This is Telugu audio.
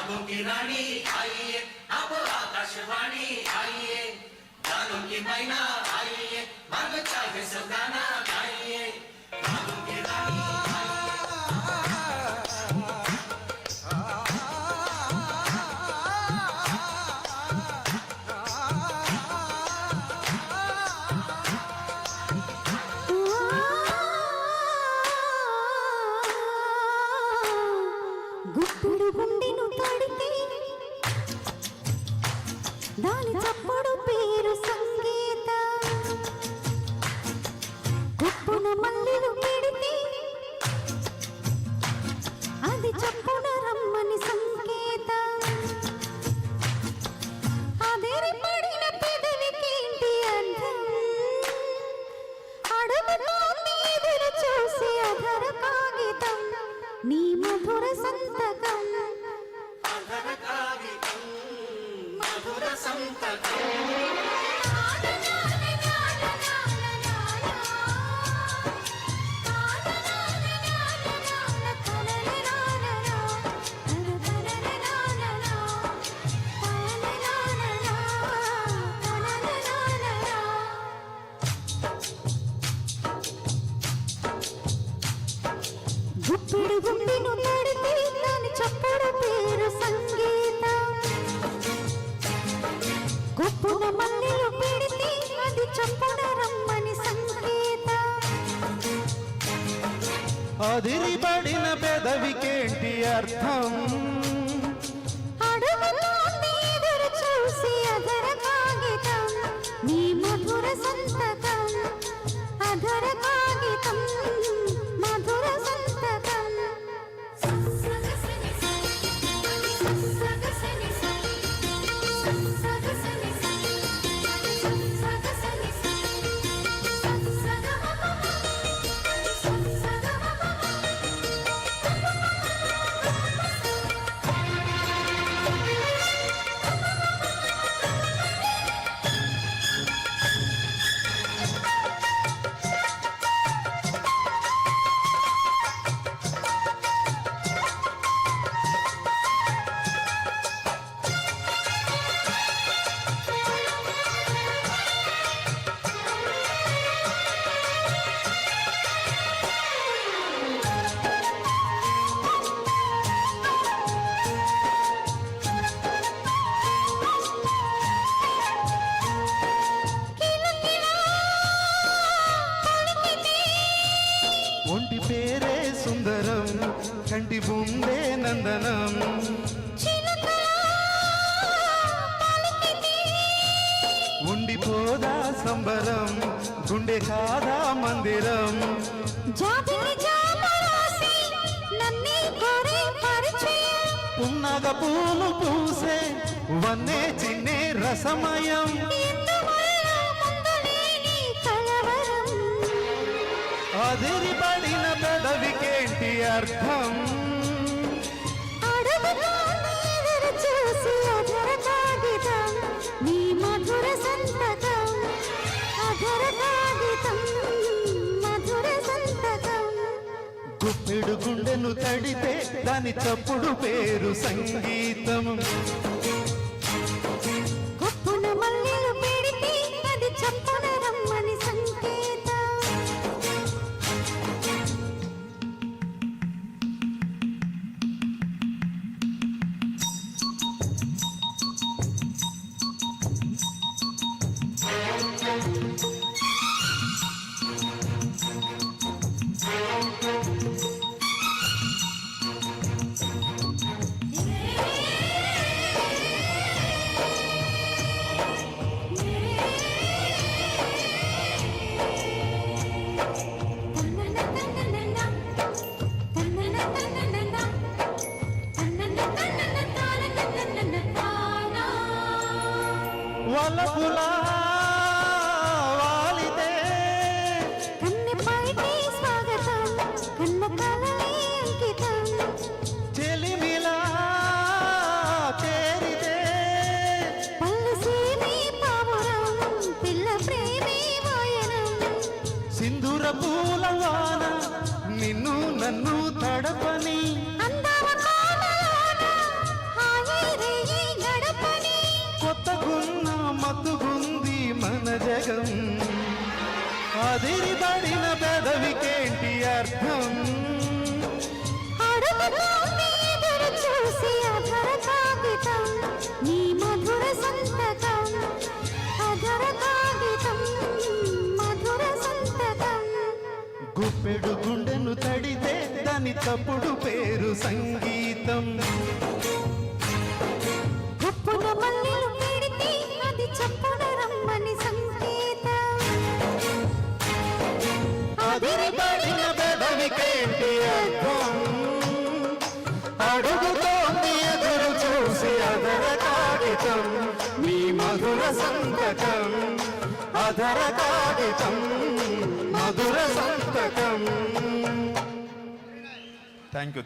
ख्वाबों की रानी आइए, अब आकाशवाणी आइए, गानों की मैना आइए, मन चाहे सो गाना गाइए, ख्वाबों की रानी గుప్పుడు గుండెను తడితే దాని చప్పుడు పేరు సంగీత, గుప్పున మల్లెలు పెడితే అది చప్పున రమ్మని సంకేత, అదేరి పడిన పెదవికేంటి అర్థం, అడుగుతోంది ఎదురు చూసి అధర కాగితం, నీ మధుర సంతకం, అధర కాగితం, మధుర సంతకం. గుప్పిడి గుండెను తడితే దాని చప్పుడు పేరు సంగీత, గుప్పున మల్లెలు పెడితే అది చప్పున రమ్మని సంకేత, అదిరిపడిన పెదవికేంటి అర్థం, అడుగుతోంది ఎదురు చూసి అధర కాగితం, నీ మధుర సంతకం, అధర కాగితం, మధుర సంతకం. ఒంటి పేరే సుందరం, కంటి బుందే నందనం, ఉండిపోదా సంబరం, గుండె కాదా మందిరం, పున్నగ పూలు పూసే వన్నే చిన్నే రసమయం, అదిరిపడిన పెదవికేంటి అర్థం, అడుగుతోంది ఎదురు చూసి అధర కాగితం, నీ మధుర సంతకం, అధర కాగితం, మధుర సంతకం. గుప్పెడు గుండెను తడితే దాని చప్పుడు పేరు సంగీతం, గుప్పున మల్లెలు పెడితే అది చప్పున రమ్మని సంకేత, అర్థం అడుగుతోంది ఎదురు చూసి అధర కాగితం నీ మధుర సంతకం అధర కాగితం మధుర సంతకం గుప్పెడు గుండెను తడితే దాని తప్పుడు పేరు సంగీతం గుప్పున మల్లెలు పెడితే అది చప్పున రమ్మని సంకేతం అదిరిపడిన పెదవికేంటి అర్థం అడుగుతోంది ఎదురు చూసి అదర కాగితం నీ మధుర సంతకం అదర కాగితం మధుర సంతకం థ్యాంక్ యూ